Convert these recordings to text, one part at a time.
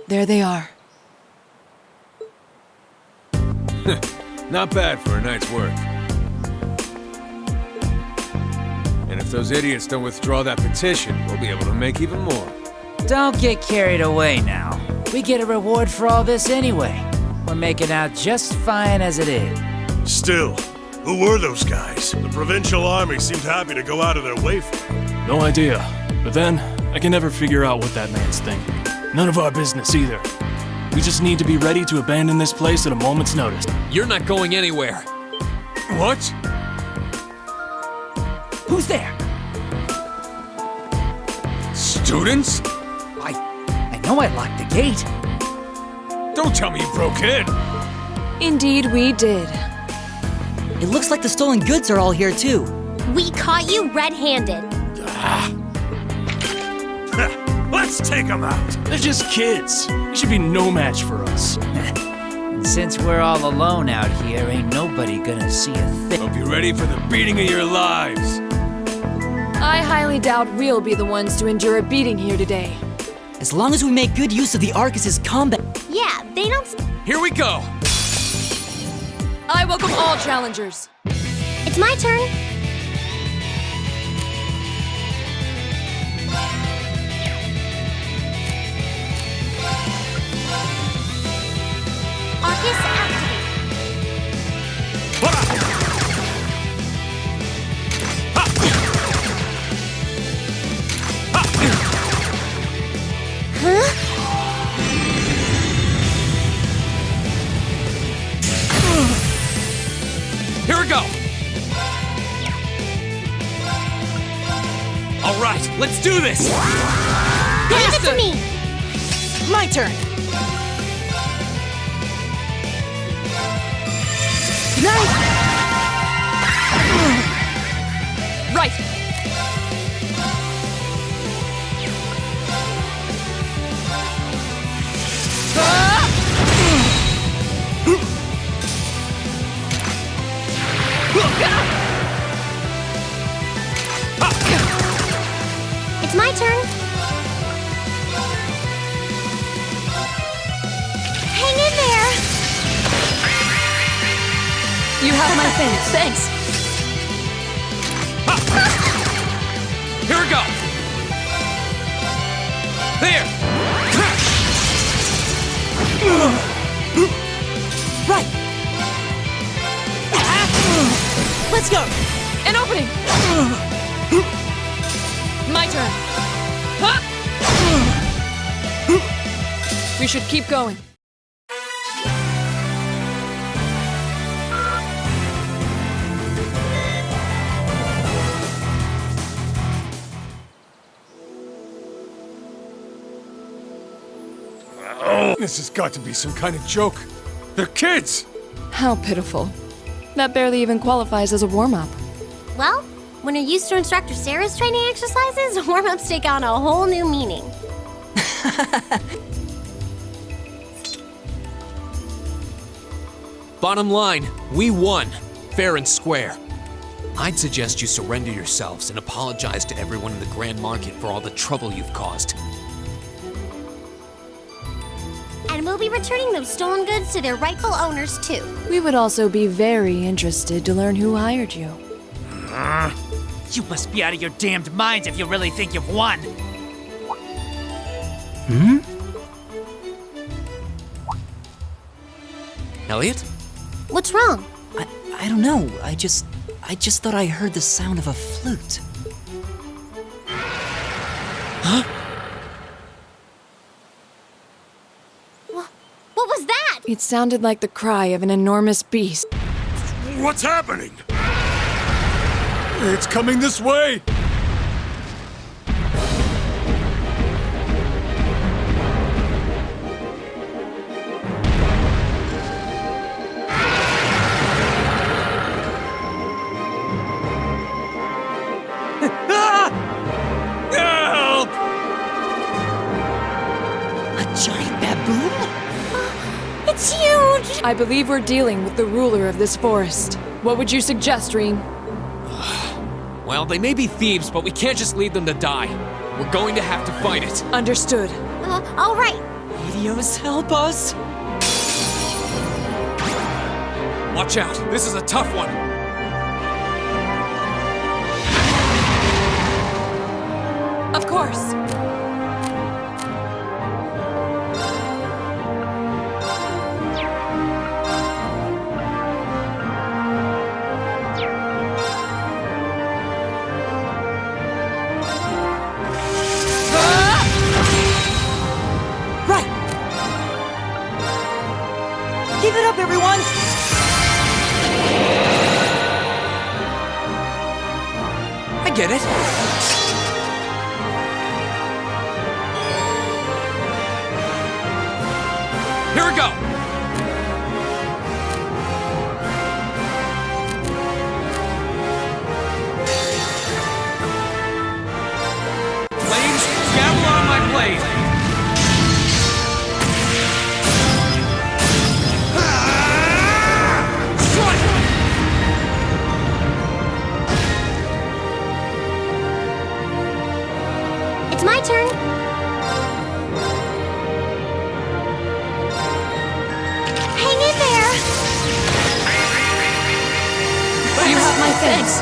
There they are. Not bad for a night's work. And if those idiots don't withdraw that petition, we'll be able to make even more. Don't get carried away now. We get a reward for all this anyway. We're making out just fine as it is. Still, who were those guys? The provincial army seemed happy to go out of their way for it. No idea. But then, I can never figure out what that man's thinking. None of our business either. We just need to be ready to abandon this place at a moment's notice. You're not going anywhere. What? Who's there? Students? I know I locked the gate. Don't tell me you broke in! Indeed, we did. It looks like the stolen goods are all here too. We caught you red-handed. Let's take them out! They're just kids. They should be no match for us. And since we're all alone out here, ain't nobody gonna see a thing. Hope you're ready for the beating of your lives. I highly doubt we'll be the ones to endure a beating here today. As long as we make good use of the Arcus's combat. Yeah, they don't... Here we go! I welcome all challengers. It's my turn. Arcus activate. Here we go! All right, let's do this! Give it to me! My turn! Right. It's my turn. Hang in there! You have my thanks. Thanks. Here we go! There! Right! Let's go! An opening. My turn. We should keep going. This has got to be some kind of joke. They're kids! How pitiful. That barely even qualifies as a warm-up. Well, when you're used to Instructor Sarah's training exercises, warm-ups take on a whole new meaning. Bottom line, we won, fair and square. I'd suggest you surrender yourselves and apologize to everyone in the Grand Market for all the trouble you've caused. And we'll be returning those stolen goods to their rightful owners, too. We would also be very interested to learn who hired you. You must be out of your damned minds if you really think you've won. Elliot? What's wrong? I don't know. I just thought I heard the sound of a flute. What was that? It sounded like the cry of an enormous beast. What's happening? It's coming this way! Help! A giant baboon? It's huge! I believe we're dealing with the ruler of this forest. What would you suggest, Rean? Well, they may be thieves, but we can't just leave them to die. We're going to have to fight it. Understood. All right. Dios help us! Watch out, this is a tough one. Of course. Right! Give it up, everyone! I get it. Here we go. Flames, gavel on my blade. Strike! It's my turn. Hang in there. You have my thanks.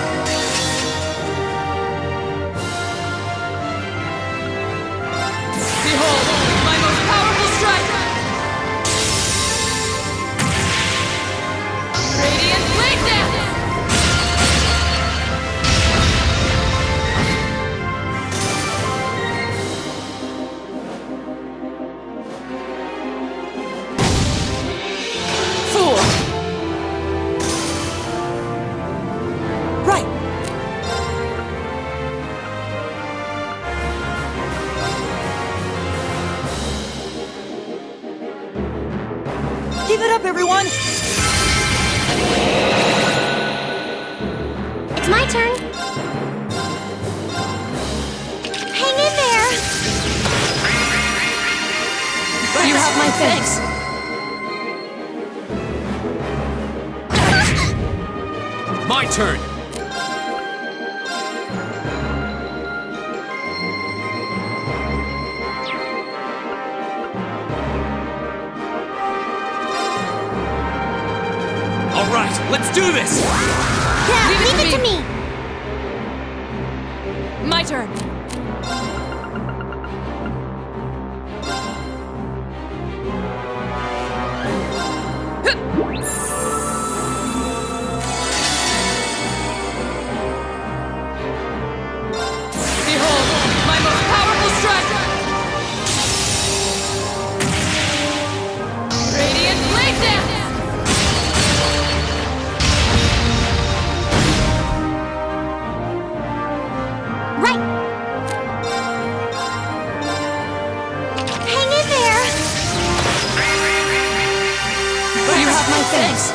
Behold, my most powerful strike! Radiant Blade Dance! Fool! Right! Give it up, everyone! It's my turn. Hang in there. You have my thanks. My turn. All right, let's do this. Yeah, leave it to me. My turn. Behold, my most powerful strike! Radiant Blade Dance! Right. Hang in there. You have my thanks.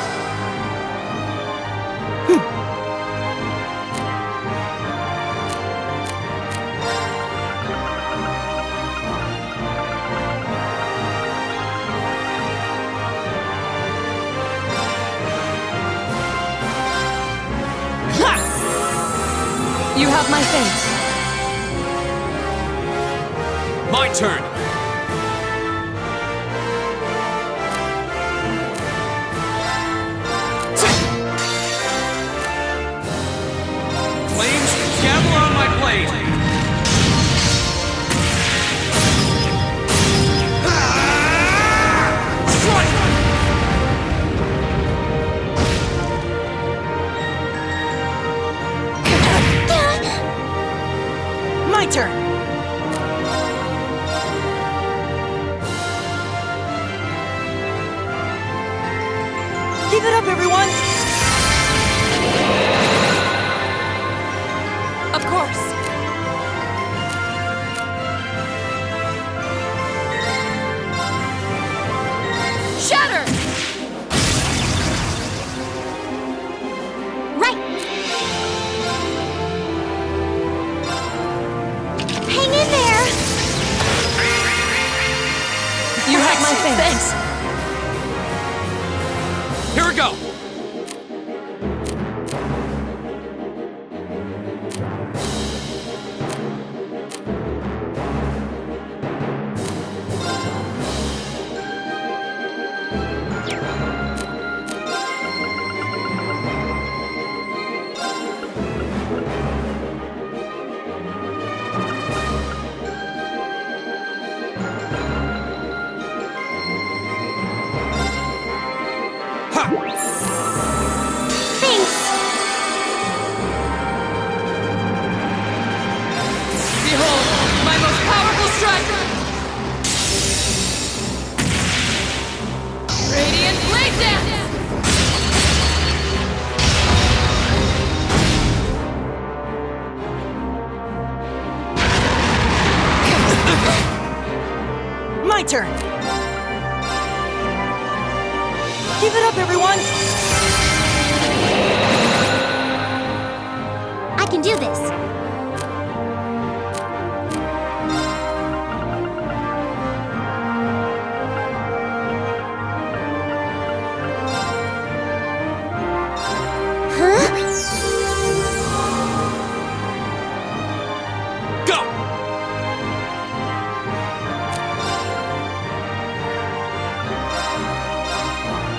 You have my thanks. My turn. Flames, gavel on my blade. Strike! My turn! Give it up, everyone! Of course. Shatter! Right. turn. Give it up, everyone! I can do this. Go!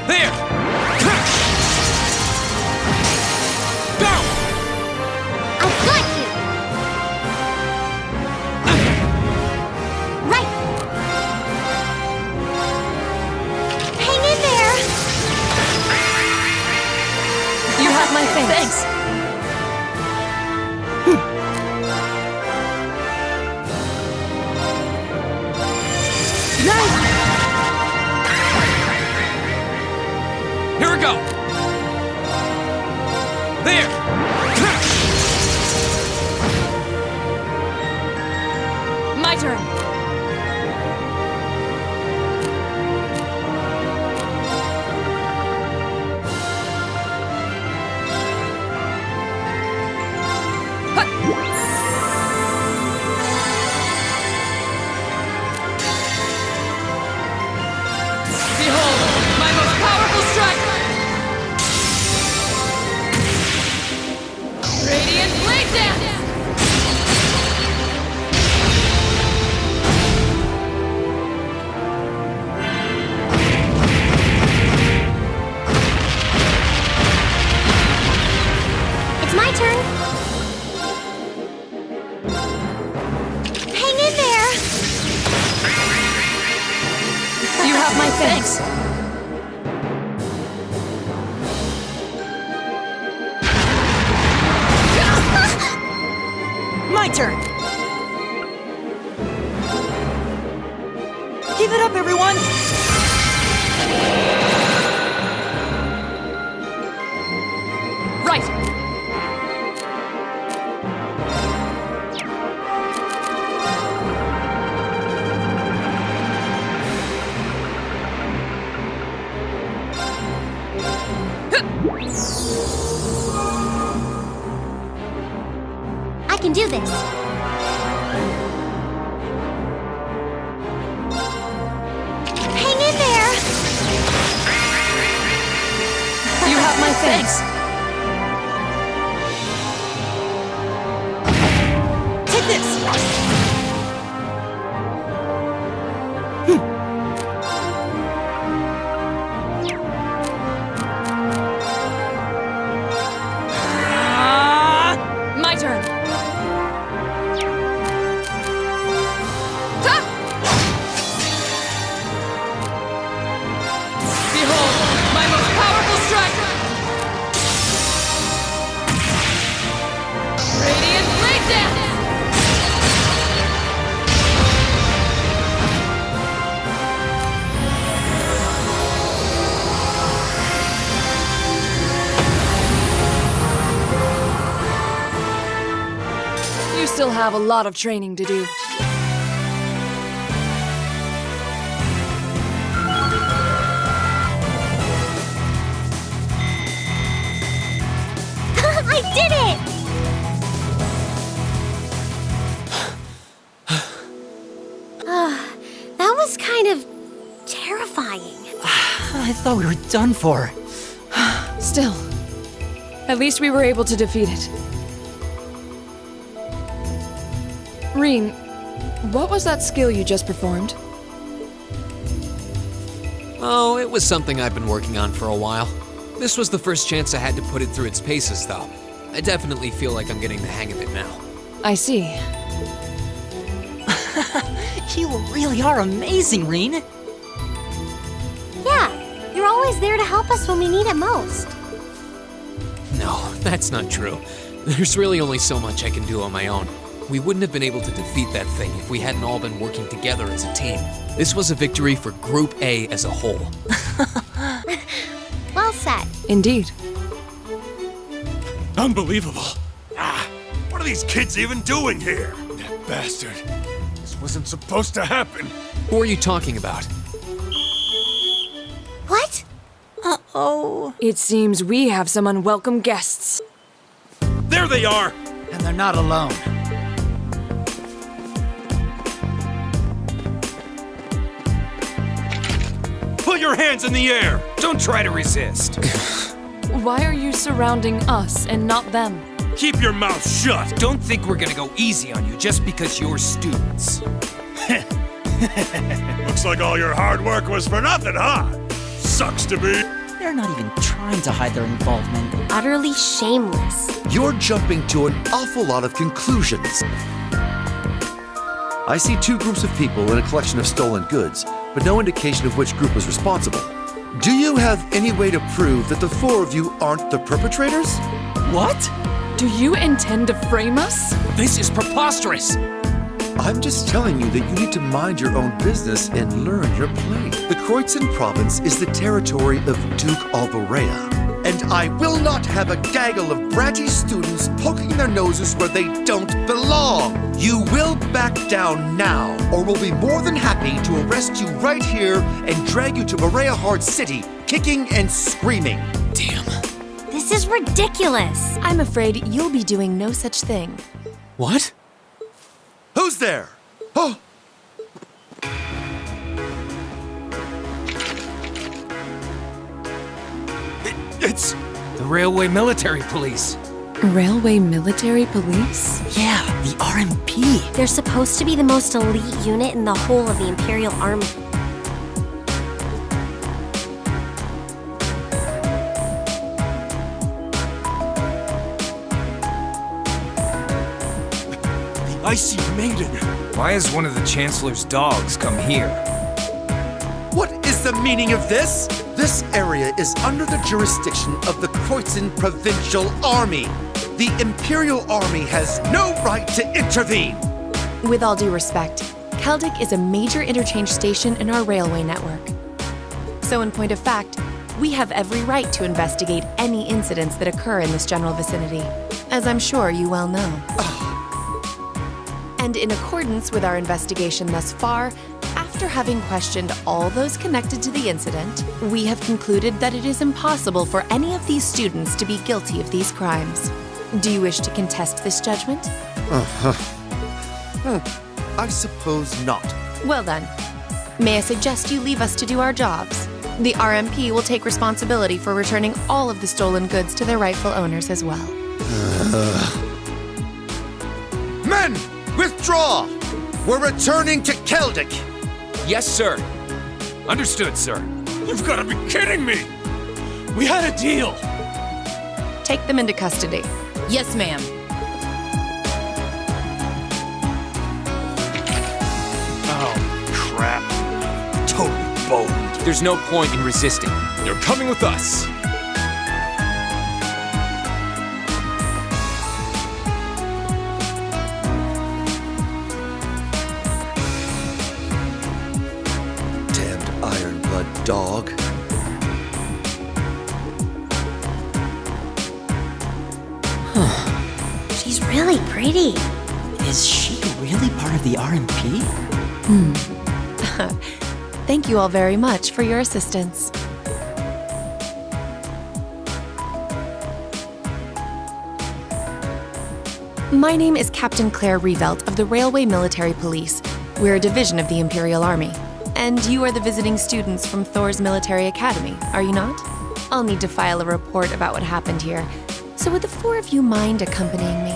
There! Go! I've got you! Right! Hang in there! You have my thanks. Here we go! There! My turn. Behold, my most powerful strike! Radiant Blade Dance! It's my turn. Hang in there! You have my thanks. My turn. Give it up, everyone! Right. I can do this. Hang in there! You have my thanks. Take this! My turn. Behold, my most powerful strike! Radiant Blade Dance! You still have a lot of training to do. I did it! That was kind of terrifying. I thought we were done for. Still, at least we were able to defeat it. Reen, what was that skill you just performed? Oh, it was something I've been working on for a while. This was the first chance I had to put it through its paces, though. I definitely feel like I'm getting the hang of it now. I see. You really are amazing, Reen. Yeah, you're always there to help us when we need it most. No, that's not true. There's really only so much I can do on my own. We wouldn't have been able to defeat that thing if we hadn't all been working together as a team. This was a victory for Group A as a whole. Well said. Indeed. Unbelievable. What are these kids even doing here? That bastard. His Wasn't supposed to happen. Who are you talking about? What? Uh-oh. It seems we have some unwelcome guests. There they are! And they're not alone. Put your hands in the air! Don't try to resist. Why are you surrounding us and not them? Keep your mouth shut! Don't think we're gonna go easy on you just because you're students. Looks like all your hard work was for nothing, huh? Sucks to be. They're not even trying to hide their involvement. Utterly shameless. You're jumping to an awful lot of conclusions. I see two groups of people in a collection of stolen goods, but no indication of which group was responsible. Do you have any way to prove that the four of you aren't the perpetrators? What? Do you intend to frame us? This is preposterous! I'm just telling you that you need to mind your own business and learn your place. The Kreuzin province is the territory of Duke Alvarea. And I will not have a gaggle of bratty students poking their noses where they don't belong. You will back down now, or we'll be more than happy to arrest you right here and drag you to Berea Hard City, kicking and screaming. Damn. This is ridiculous. I'm afraid you'll be doing no such thing. What? Who's there? Oh! It's the Railway Military Police. Railway Military Police? Yeah, the RMP. They're supposed to be the most elite unit in the whole of the Imperial Army. The Icy Maiden. Why has one of the Chancellor's dogs come here? What is the meaning of this? This area is under the jurisdiction of the Kreuzin Provincial Army. The Imperial Army has no right to intervene. With all due respect, Keldic is a major interchange station in our railway network. So in point of fact, we have every right to investigate any incidents that occur in this general vicinity, as I'm sure you well know. And in accordance with our investigation thus far, after having questioned all those connected to the incident, we have concluded that it is impossible for any of these students to be guilty of these crimes. Do you wish to contest this judgment? I suppose not. Well then, may I suggest you leave us to do our jobs? The RMP will take responsibility for returning all of the stolen goods to their rightful owners as well. Men, withdraw! We're returning to Keldic. Yes, sir. Understood, sir. You've got to be kidding me! We had a deal. Take them into custody. Yes, ma'am. Oh, crap. Totally boned. There's no point in resisting. You're coming with us. Damned Ironblood dog. She's really pretty. Is she really part of the RMP? Thank you all very much for your assistance. My name is Captain Claire Revelt of the Railway Military Police. We're a division of the Imperial Army. And you are the visiting students from Thor's Military Academy, are you not? I'll need to file a report about what happened here. So would the four of you mind accompanying me?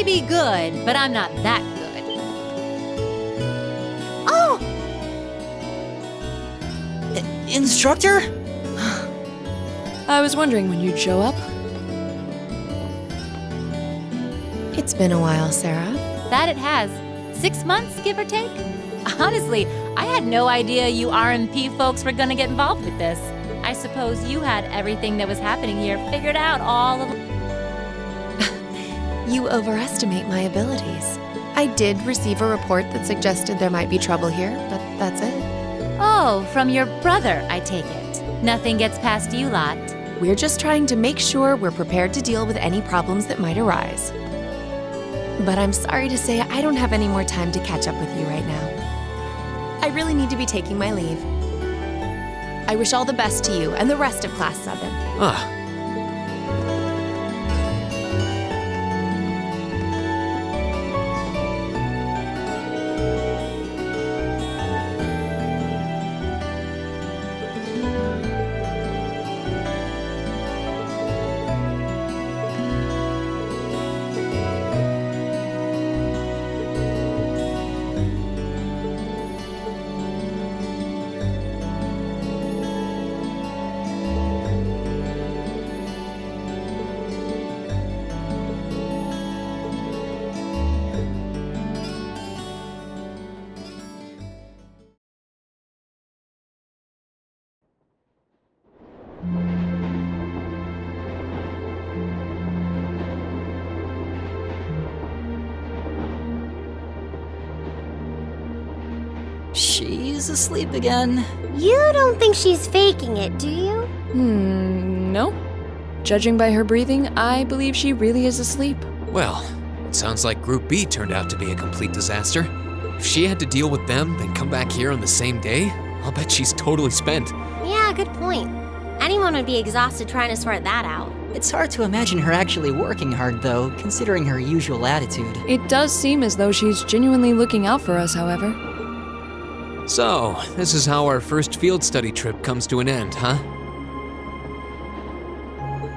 may be good, but I'm not that good. Oh! Instructor? I was wondering when you'd show up. It's been a while, Sarah. That it has. 6 months, give or take? Honestly, I had no idea you RMP folks were gonna get involved with this. I suppose you had everything that was happening here figured out all of... You overestimate my abilities. I did receive a report that suggested there might be trouble here, but that's it. Oh, from your brother, I take it. Nothing gets past you lot. We're just trying to make sure we're prepared to deal with any problems that might arise. But I'm sorry to say I don't have any more time to catch up with you right now. I really need to be taking my leave. I wish all the best to you and the rest of Class 7. Ah. She's asleep again. You don't think she's faking it, do you? No. Judging by her breathing, I believe she really is asleep. Well, it sounds like Group B turned out to be a complete disaster. If she had to deal with them, then come back here on the same day, I'll bet she's totally spent. Yeah, good point. Anyone would be exhausted trying to sort that out. It's hard to imagine her actually working hard, though, considering her usual attitude. It does seem as though she's genuinely looking out for us, however. So, this is how our first field study trip comes to an end, huh?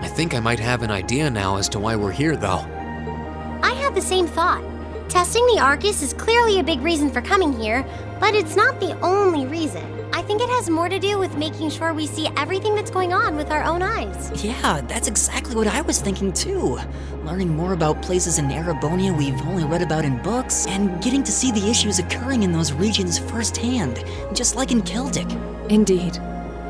I think I might have an idea now as to why we're here, though. I had the same thought. Testing the Arcus is clearly a big reason for coming here, but it's not the only reason. I think it has more to do with making sure we see everything that's going on with our own eyes. Yeah, that's exactly what I was thinking too. Learning more about places in Erebonia we've only read about in books, and getting to see the issues occurring in those regions firsthand, just like in Celtic. Indeed.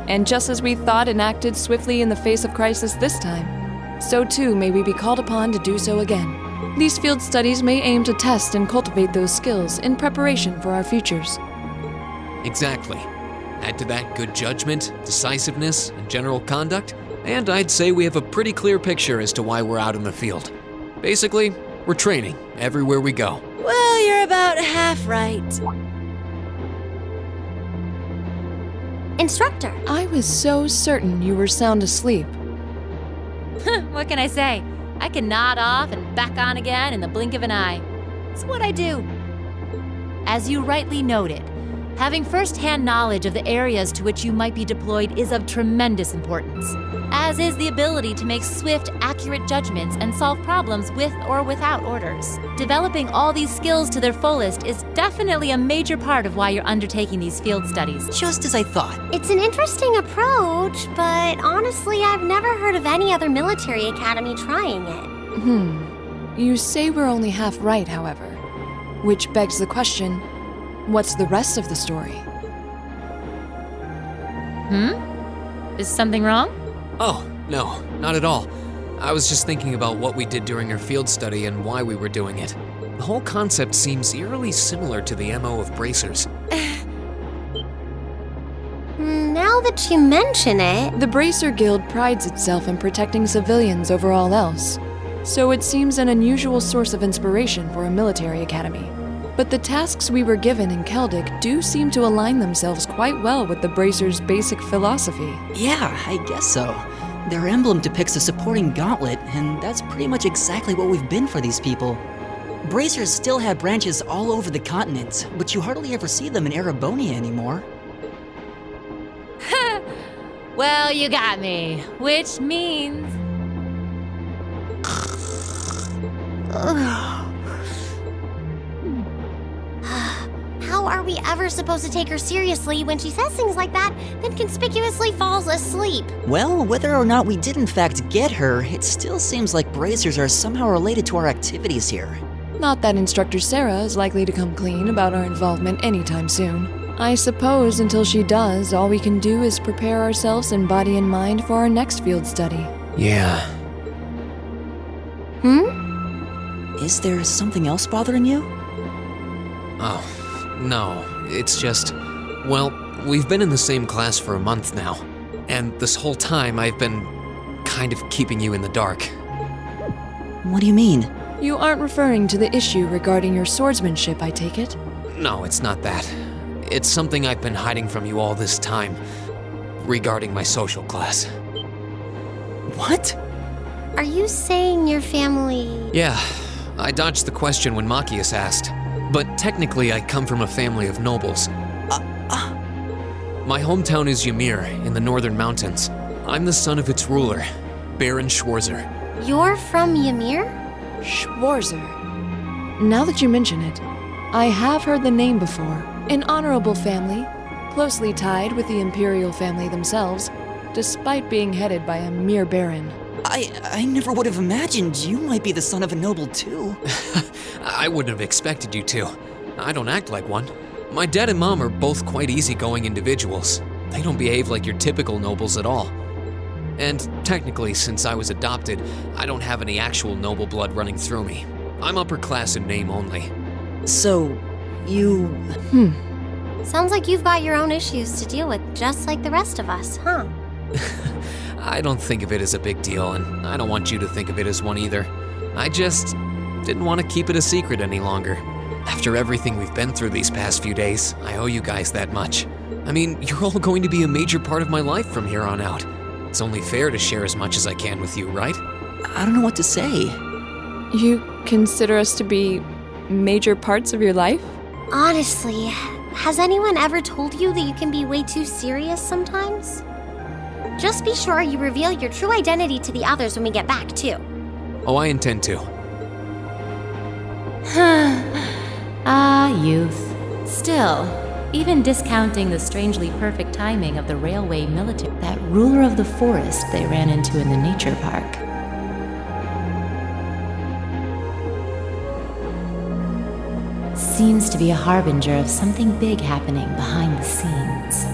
And just as we thought and acted swiftly in the face of crisis this time, so too may we be called upon to do so again. These field studies may aim to test and cultivate those skills in preparation for our futures. Exactly. Add to that good judgment, decisiveness, and general conduct, and I'd say we have a pretty clear picture as to why we're out in the field. Basically, we're training everywhere we go. Well, you're about half right. Instructor. I was so certain you were sound asleep. What can I say? I can nod off and back on again in the blink of an eye. It's what I do. As you rightly noted, having first-hand knowledge of the areas to which you might be deployed is of tremendous importance, as is the ability to make swift, accurate judgments and solve problems with or without orders. Developing all these skills to their fullest is definitely a major part of why you're undertaking these field studies. Just as I thought. It's an interesting approach, but honestly, I've never heard of any other military academy trying it. You say we're only half right, however, which begs the question, what's the rest of the story? Is something wrong? Oh, no, not at all. I was just thinking about what we did during our field study and why we were doing it. The whole concept seems eerily similar to the MO of bracers. Now that you mention it... The Bracer Guild prides itself in protecting civilians over all else, so it seems an unusual source of inspiration for a military academy. But the tasks we were given in Celtic do seem to align themselves quite well with the Bracer's basic philosophy. Yeah, I guess so. Their emblem depicts a supporting gauntlet, and that's pretty much exactly what we've been for these people. Bracers still have branches all over the continent, but you hardly ever see them in Erebonia anymore. Well, you got me, which means... How are we ever supposed to take her seriously when she says things like that, then conspicuously falls asleep? Well, whether or not we did in fact get her, it still seems like bracers are somehow related to our activities here. Not that Instructor Sarah is likely to come clean about our involvement anytime soon. I suppose until she does, all we can do is prepare ourselves in body and mind for our next field study. Yeah. Is there something else bothering you? Oh, no. It's just, well, we've been in the same class for a month now. And this whole time I've been kind of keeping you in the dark. What do you mean? You aren't referring to the issue regarding your swordsmanship, I take it? No, it's not that. It's something I've been hiding from you all this time, regarding my social class. What? Are you saying your family... Yeah, I dodged the question when Machias asked. But technically, I come from a family of nobles. My hometown is Ymir, in the northern mountains. I'm the son of its ruler, Baron Schwarzer. You're from Ymir? Schwarzer. Now that you mention it, I have heard the name before. An honorable family, closely tied with the imperial family themselves, despite being headed by a mere baron. I never would have imagined you might be the son of a noble too. I wouldn't have expected you to. I don't act like one. My dad and mom are both quite easygoing individuals. They don't behave like your typical nobles at all. And technically, since I was adopted, I don't have any actual noble blood running through me. I'm upper class in name only. So, you... Sounds like you've got your own issues to deal with, just like the rest of us, huh? I don't think of it as a big deal, and I don't want you to think of it as one either. I just didn't want to keep it a secret any longer. After everything we've been through these past few days, I owe you guys that much. I mean, you're all going to be a major part of my life from here on out. It's only fair to share as much as I can with you, right? I don't know what to say. You consider us to be major parts of your life? Honestly, has anyone ever told you that you can be way too serious sometimes? Just be sure you reveal your true identity to the others when we get back, too. Oh, I intend to. Youth. Still, even discounting the strangely perfect timing of the railway military, that ruler of the forest they ran into in the nature park. Seems to be a harbinger of something big happening behind the scenes.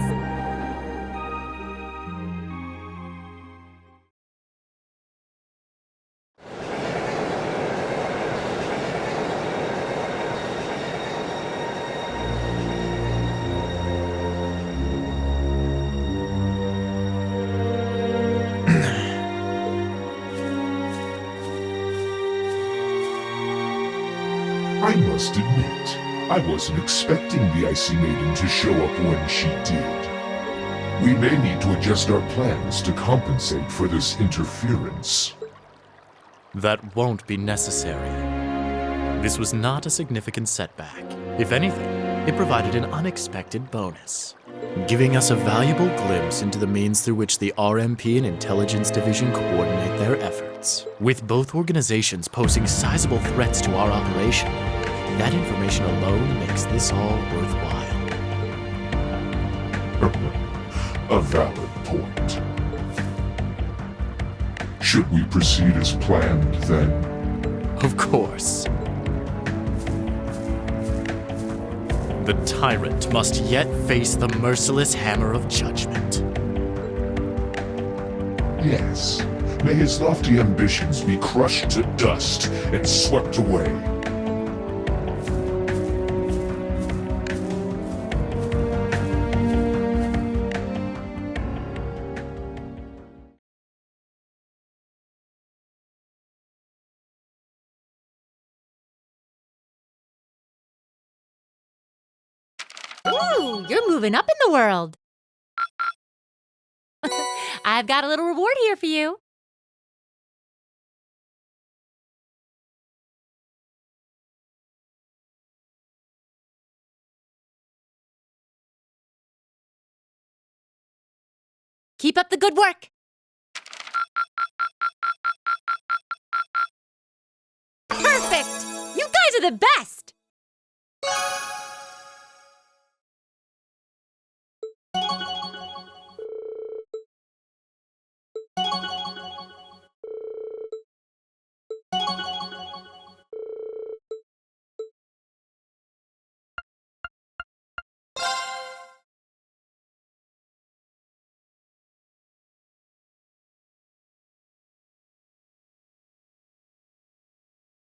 I must admit, I wasn't expecting the Icy Maiden to show up when she did. We may need to adjust our plans to compensate for this interference. That won't be necessary. This was not a significant setback. If anything, it provided an unexpected bonus, giving us a valuable glimpse into the means through which the RMP and Intelligence Division coordinate their efforts. With both organizations posing sizable threats to our operation, that information alone makes this all worthwhile. A valid point. Should we proceed as planned, then? Of course. The tyrant must yet face the merciless hammer of judgment. Yes. May his lofty ambitions be crushed to dust and swept away. Ooh, you're moving up in the world. I've got a little reward here for you. Keep up the good work. Perfect! You guys are the best!